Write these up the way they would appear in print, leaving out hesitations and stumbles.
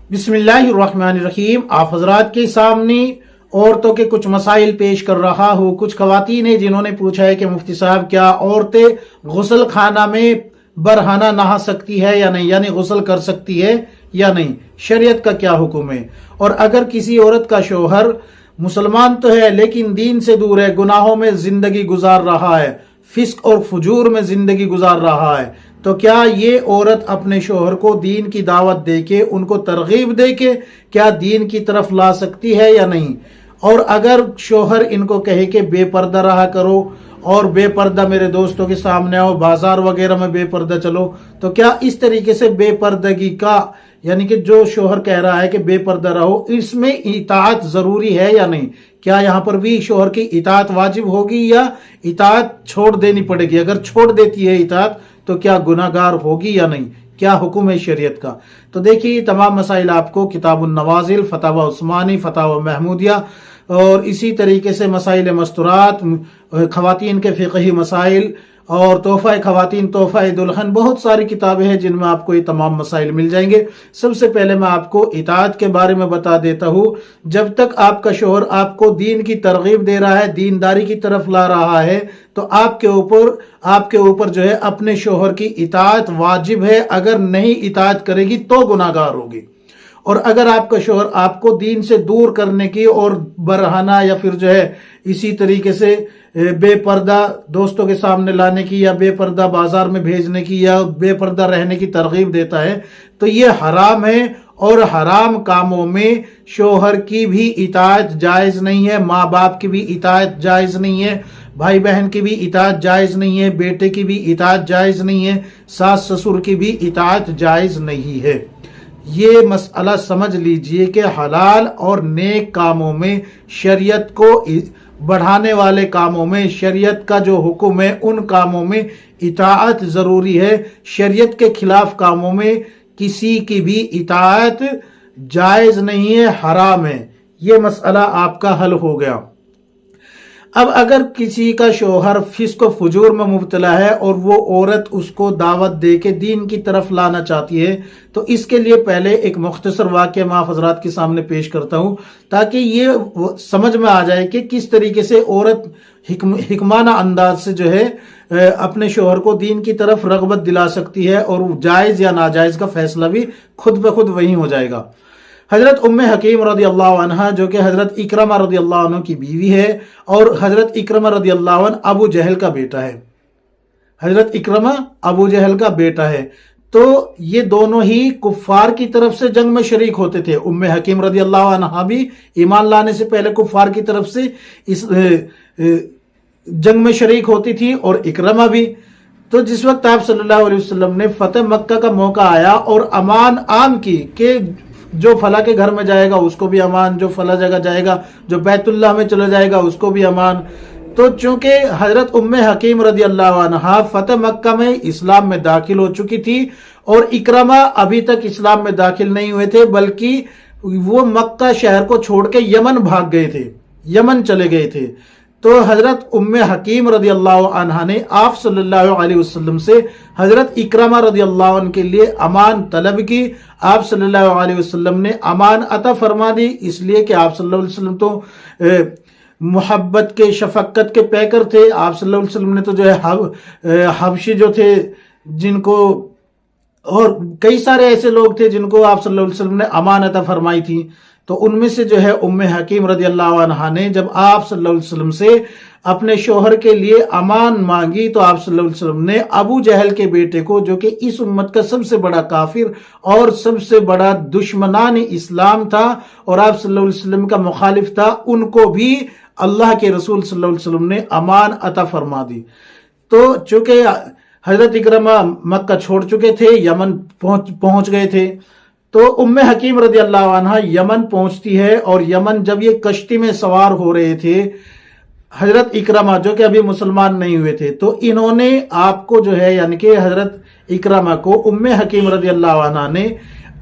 बिस्मिल्लाहिर्रहमानिर्रहीम। आप हजरात के सामने औरतों के कुछ मसाइल पेश कर रहा हूँ। कुछ खवातीन हैं जिन्होंने पूछा है कि मुफ्ती साहब क्या औरतें गुसल खाना में बरहाना नहा सकती है या नहीं, यानी गुसल कर सकती है या नहीं, शरीयत का क्या हुक्म है। और अगर किसी औरत का शोहर मुसलमान तो है लेकिन दीन से दूर है, गुनाहों में जिंदगी गुजार रहा है, फिस्क और फुजूर में जिंदगी गुजार रहा है, तो क्या ये औरत अपने शोहर को दीन की दावत देके, उनको तरगीब देके क्या दीन की तरफ ला सकती है या नहीं। और अगर शोहर इनको कहे कि बेपर्दा रहा करो और बेपर्दा मेरे दोस्तों के सामने आओ, बाजार वगैरह में बेपर्दा चलो, तो क्या इस तरीके से बेपर्दगी का, यानी कि जो शोहर कह रहा है कि बेपर्दा रहो, इसमें इताअत जरूरी है या नहीं। क्या यहाँ पर भी शोहर की इताअत वाजिब होगी या इताअत छोड़ देनी पड़ेगी। अगर छोड़ देती है इताअत तो क्या गुनाहगार होगी या नहीं, क्या हुक्म है शरीयत का। तो देखिए तमाम मसाइल आपको किताबुन नवाजिल, फतावा उस्मानी, फतावा महमूदिया और इसी तरीके से मसाइल मस्तूरात, खवातीन के फ़िक़ही मसाइल और तोहफ़ा खवातीन, तोहफ़ा दुल्हन, बहुत सारी किताबें हैं जिनमें आपको ये तमाम मसाइल मिल जाएंगे। सबसे पहले मैं आपको इताअत के बारे में बता देता हूँ। जब तक आपका शोहर आपको दीन की तरगीब दे रहा है, दीनदारी की तरफ ला रहा है, तो आपके ऊपर जो है अपने शोहर की इताअत वाजिब है। अगर नहीं इताअत करेगी तो गुनाहगार होगी। और अगर आपका शोहर आपको दीन से दूर करने की और बरहाना या फिर जो है इसी तरीके से बेपर्दा दोस्तों के सामने लाने की या बेपर्दा बाजार में भेजने की या बेपर्दा रहने की तरगीब देता है, तो ये हराम है। और हराम कामों में शोहर की भी इताअत जायज़ नहीं है, माँ बाप की भी इताअत जायज़ नहीं है, भाई बहन की भी इताअत जायज़ नहीं है, बेटे की भी इताअत जायज़ नहीं है, सास ससुर की भी इताअत जायज़ नहीं है। ये मसला समझ लीजिए कि हलाल और नेक कामों में, शरीयत को बढ़ाने वाले कामों में, शरीयत का जो हुक्म है उन कामों में इताअत ज़रूरी है। शरीयत के खिलाफ कामों में किसी की भी इताअत जायज़ नहीं है, हराम है। ये मसला आपका हल हो गया। अब अगर किसी का शोहर फिस्क व फुजूर में मुब्तला है और वो औरत उसको दावत दे के दीन की तरफ लाना चाहती है, तो इसके लिए पहले एक मुख्तसर वाक़या मैं आप हज़रात के सामने पेश करता हूँ ताकि ये समझ में आ जाए कि किस तरीके से औरत हिकमाना अंदाज से जो है अपने शोहर को दीन की तरफ रग़बत दिला सकती है और जायज़ या नाजायज़ का फैसला भी खुद ब खुद वहीं हो जाएगा। हजरत उम्मे हकीम रदी अल्लाह अन्हा, जो कि हजरत इकरमा रदी अल्लाह अन्हु की बीवी है और हजरत इकरमा रदी अल्लाह अन्हु अबू जहल का बेटा है। हजरत इकरमा अबू जहल का बेटा है। तो ये दोनों ही कुफ्फार की तरफ से जंग में शरीक होते थे। उम्मे हकीम रदी अल्लाह अन्हा भी ईमान लाने से पहले कुफ्फार की तरफ से इस जंग में शरीक होती थी और इकरमा भी। तो जिस वक्त आप सल्लल्लाहु अलैहि वसल्लम ने फतेह मक्का का मौका आया और अमान आम की कि जो फला के घर में जाएगा उसको भी अमान, जो फला जगह जाएगा, जो बैतुल्लाह में चला जाएगा उसको भी अमान। तो चूंकि हजरत उम्मे हकीम रदी अल्लाह अन्हा फतेह मक्का में इस्लाम में दाखिल हो चुकी थी और इकरमा अभी तक इस्लाम में दाखिल नहीं हुए थे, बल्कि वो मक्का शहर को छोड़ के यमन भाग गए थे, यमन चले गए थे। तो हजरत उम्मे हकीम रदी अल्लाह अन्हा ने आप सल्लल्लाहु अलैहि वसल्लम से हजरत इकरमा रदी अल्लाह अन्हु के लिए अमान तलब की। आप सल्लल्लाहु अलैहि वसल्लम ने अमान अता फरमा दी, इसलिए कि आप सल्लल्लाहु अलैहि वसल्लम तो मोहब्बत के, शफकत के पैकर थे। आप सल्लल्लाहु अलैहि वसल्लम ने तो जो है हबशी जो थे, जिनको और कई सारे ऐसे लोग थे जिनको आप सल्लल्लाहु अलैहि वसल्लम ने अमान अता फरमाई थी। तो उनमें से जो है उम्मे हकीम रदी अल्लाह अन्हा ने जब आप सल्लल्लाहु अलैहि वसल्लम से अपने शोहर के लिए अमान मांगी, तो आप सल्लल्लाहु अलैहि वसल्लम ने अबू जहल के बेटे को, जो कि इस उम्मत का सबसे बड़ा काफिर और सबसे बड़ा दुश्मनान इस्लाम था और आप सल्लल्लाहु अलैहि वसल्लम का मुखालिफ था, उनको भी अल्लाह के रसूल सल्लल्लाहु अलैहि वसल्लम ने अमान अता फरमा दी। तो चूंकि हजरत इकरमा मक्का छोड़ चुके थे, यमन पहुंच गए थे, तो उम्मे हकीम रदी अल्लाह अन्हा यमन पहुंचती है और यमन जब ये कश्ती में सवार हो रहे थे, हजरत इकरमा जो कि अभी मुसलमान नहीं हुए थे, तो इन्होंने आपको जो है, यानी कि हजरत इकरमा को उम्मे हकीम रदी अल्लाह अन्हा ने,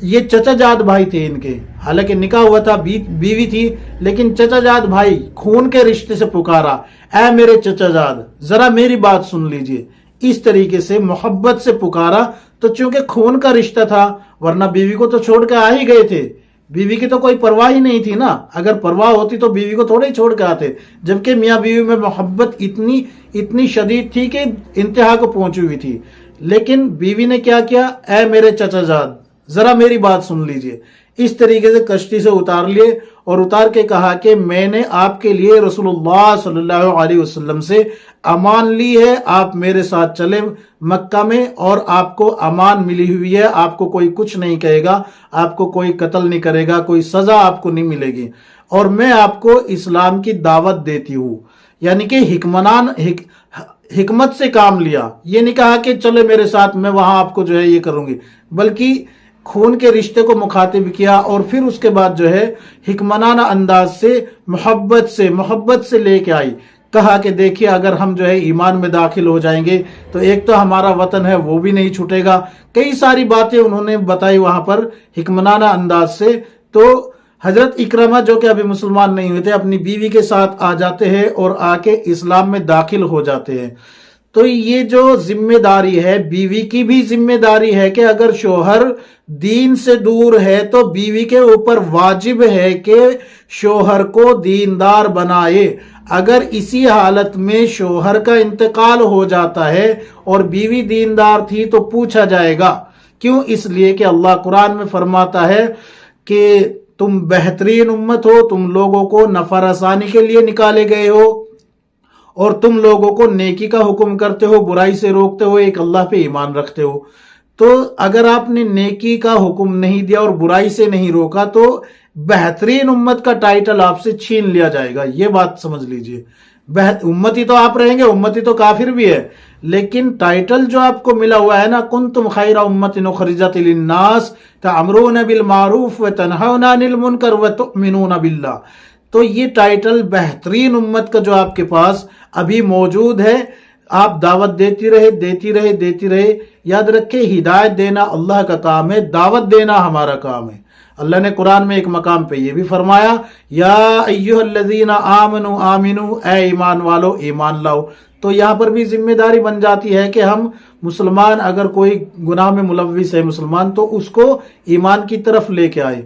ये चचाजाद भाई थे इनके, हालांकि निकाह हुआ था, बीवी थी, लेकिन चचाजाद भाई खून के रिश्ते से पुकारा, ऐ मेरे चचाजाद जरा मेरी बात सुन लीजिए। इस तरीके से मोहब्बत से पुकारा। तो चूंकि खून का रिश्ता था ورنہ بیوی کو تو چھوڑ کے آ ہی گئے تھے. بیوی کی تو کوئی پرواہ ہی نہیں تھی نا. اگر پرواہ ہوتی تو بیوی کو تھوڑے ہی چھوڑ کے آتے. جبکہ میاں بیوی میں محبت اتنی شدید تھی کہ انتہا کو پہنچی ہوئی تھی. لیکن بیوی نے کیا کیا؟ اے میرے چچا جان ذرا میری بات سن لیجئے. اس طریقے سے کشتی سے اتار لیے اور اتار کے کہا کہ میں نے آپ کے لیے رسول اللہ صلی اللہ علیہ وسلم سے امان لی ہے، آپ میرے ساتھ چلے مکہ میں اور آپ کو امان ملی ہوئی ہے، آپ کو کوئی کچھ نہیں کہے گا، آپ کو کوئی قتل نہیں کرے گا، کوئی سزا آپ کو نہیں ملے گی، اور میں آپ کو اسلام کی دعوت دیتی ہوں. یعنی کہ حکمت سے کام لیا. یہ نہیں کہا کہ چلے میرے ساتھ میں وہاں آپ کو جو ہے یہ کروں گی، بلکہ خون کے رشتے کو مخاطب کیا اور پھر اس کے بعد جو ہے حکمنانہ انداز سے محبت سے لے کے آئی. کہا کہ دیکھیے اگر ہم جو ہے ایمان میں داخل ہو جائیں گے تو ایک تو ہمارا وطن ہے وہ بھی نہیں چھوٹے گا. کئی ساری باتیں انہوں نے بتائی وہاں پر حکمنانہ انداز سے. تو حضرت اکرمہ جو کہ ابھی مسلمان نہیں ہوئے تھے اپنی بیوی کے ساتھ آ جاتے ہیں اور آ کے اسلام میں داخل ہو جاتے ہیں. تو یہ جو ذمہ داری ہے بیوی کی بھی ذمہ داری ہے کہ اگر شوہر دین سے دور ہے تو بیوی کے اوپر واجب ہے کہ شوہر کو دیندار بنائے. اگر اسی حالت میں شوہر کا انتقال ہو جاتا ہے اور بیوی دیندار تھی تو پوچھا جائے گا. کیوں؟ اس لیے کہ اللہ قرآن میں فرماتا ہے کہ تم بہترین امت ہو، تم لوگوں کو نفع رسانی کے لیے نکالے گئے ہو اور تم لوگوں کو نیکی کا حکم کرتے ہو، برائی سے روکتے ہو، ایک اللہ پہ ایمان رکھتے ہو. تو اگر آپ نے نیکی کا حکم نہیں دیا اور برائی سے نہیں روکا تو بہترین امت کا ٹائٹل آپ سے چھین لیا جائے گا. یہ بات سمجھ لیجئے. امتی تو آپ رہیں گے، امتی تو کافر بھی ہے، لیکن ٹائٹل جو آپ کو ملا ہوا ہے نا، کنتم خیر امت اخرجت للناس تأمرون بالمعروف وتنہون عن المنکر وتؤمنون باللہ. تو یہ ٹائٹل بہترین امت کا جو آپ کے پاس ابھی موجود ہے، آپ دعوت دیتی رہے. یاد رکھیں ہدایت دینا اللہ کا کام ہے، دعوت دینا ہمارا کام ہے. اللہ نے قرآن میں ایک مقام پہ یہ بھی فرمایا یا ایھا الذین آمنوا آمنو، اے ایمان والو ایمان لاؤ. تو یہاں پر بھی ذمہ داری بن جاتی ہے کہ ہم مسلمان اگر کوئی گناہ میں ملوث ہے مسلمان تو اس کو ایمان کی طرف لے کے آئے.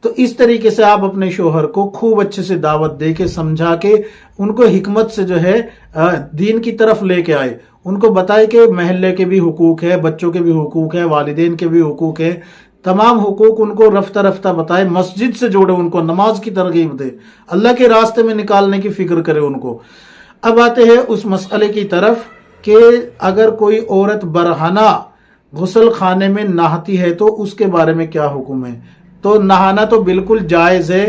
تو اس طریقے سے آپ اپنے شوہر کو خوب اچھے سے دعوت دے کے سمجھا کے ان کو حکمت سے جو ہے دین کی طرف لے کے آئے. ان کو بتائے کہ محلے کے بھی حقوق ہے، بچوں کے بھی حقوق ہے، والدین کے بھی حقوق ہے. تمام حقوق ان کو رفتہ بتائے، مسجد سے جوڑے، ان کو نماز کی ترغیب دے، اللہ کے راستے میں نکالنے کی فکر کرے ان کو. اب آتے ہیں اس مسئلے کی طرف کہ اگر کوئی عورت برہنہ غسل خانے میں نہاتی ہے تو اس کے بارے میں کیا حکم ہے. تو نہانا تو بالکل جائز ہے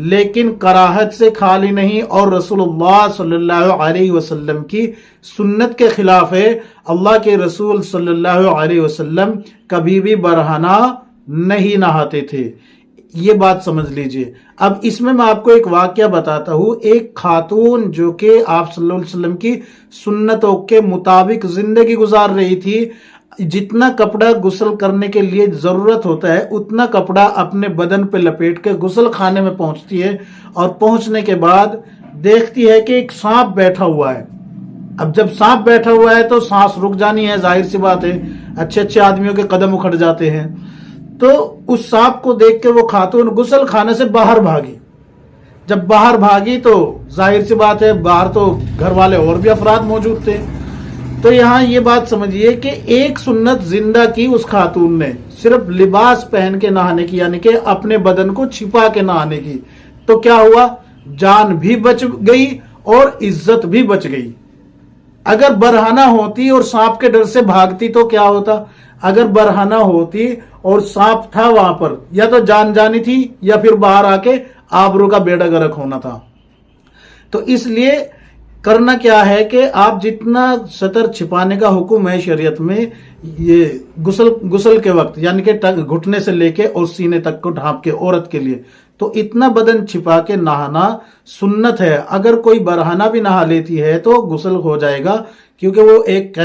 لیکن کراہت سے خالی نہیں، اور رسول اللہ صلی اللہ علیہ وسلم کی سنت کے خلاف ہے. اللہ کے رسول صلی اللہ علیہ وسلم کبھی بھی برہنہ نہیں نہاتے تھے. یہ بات سمجھ لیجئے. اب اس میں آپ کو ایک واقعہ بتاتا ہوں. ایک خاتون جو کہ آپ صلی اللہ علیہ وسلم کی سنتوں کے مطابق زندگی گزار رہی تھی، جتنا کپڑا غسل کرنے کے لیے ضرورت ہوتا ہے اتنا کپڑا اپنے بدن پہ لپیٹ کے غسل خانے میں پہنچتی ہے، اور پہنچنے کے بعد دیکھتی ہے کہ ایک سانپ بیٹھا ہوا ہے. اب جب سانپ بیٹھا ہوا ہے تو سانس رک جانی ہے، ظاہر سی بات ہے، اچھے آدمیوں کے قدم اکھڑ جاتے ہیں. تو اس سانپ کو دیکھ کے وہ خاتون غسل خانے سے باہر بھاگی. جب باہر بھاگی تو ظاہر سی بات ہے باہر تو گھر والے اور بھی افراد موجود تھے. تو یہاں یہ بات سمجھیے کہ ایک سنت زندہ کی اس خاتون نے، صرف لباس پہن کے نہانے کی، یعنی کہ اپنے بدن کو چھپا کے نہانے کی. تو کیا ہوا؟ جان بھی بچ گئی اور عزت بھی بچ گئی. اگر برہنہ ہوتی اور سانپ کے ڈر سے بھاگتی تو کیا ہوتا؟ اگر برہنہ ہوتی اور سانپ تھا وہاں پر، یا تو جان جانی تھی یا پھر باہر آ کے آبرو کا بیڑا گرک ہونا تھا. تو اس لیے کرنا کیا ہے کہ آپ جتنا سطر چھپانے کا حکم ہے شریعت میں، یہ غسل کے وقت یعنی کہ گھٹنے سے لے کے اور سینے تک کو ڈھانپ کے عورت کے لیے، تو اتنا بدن چھپا کے نہانا سنت ہے. اگر کوئی برہنہ بھی نہا لیتی ہے تو غسل ہو جائے گا، کیونکہ وہ ایک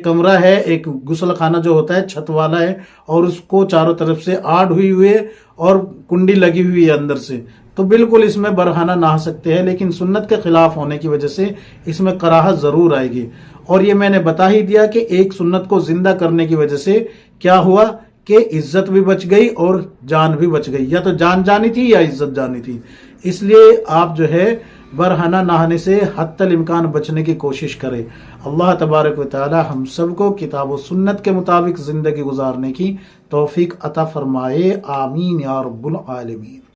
کمرہ ہے، ایک غسل خانہ جو ہوتا ہے چھت والا ہے، اور اس کو چاروں طرف سے آڑ ہوئی ہے اور کنڈی لگی ہوئی ہے اندر سے. تو بالکل اس میں برہنہ نہا سکتے ہیں، لیکن سنت کے خلاف ہونے کی وجہ سے اس میں کراہت ضرور آئے گی. اور یہ میں نے بتا ہی دیا کہ ایک سنت کو زندہ کرنے کی وجہ سے کیا ہوا کہ عزت بھی بچ گئی اور جان بھی بچ گئی، یا تو جان جانی تھی یا عزت جانی تھی۔ اس لیے آپ جو ہے برہنہ نہانے سے حتی الامکان بچنے کی کوشش کریں۔ اللہ تبارک و تعالی ہم سب کو کتاب و سنت کے مطابق زندگی گزارنے کی توفیق عطا فرمائے، آمین یا رب العالمین۔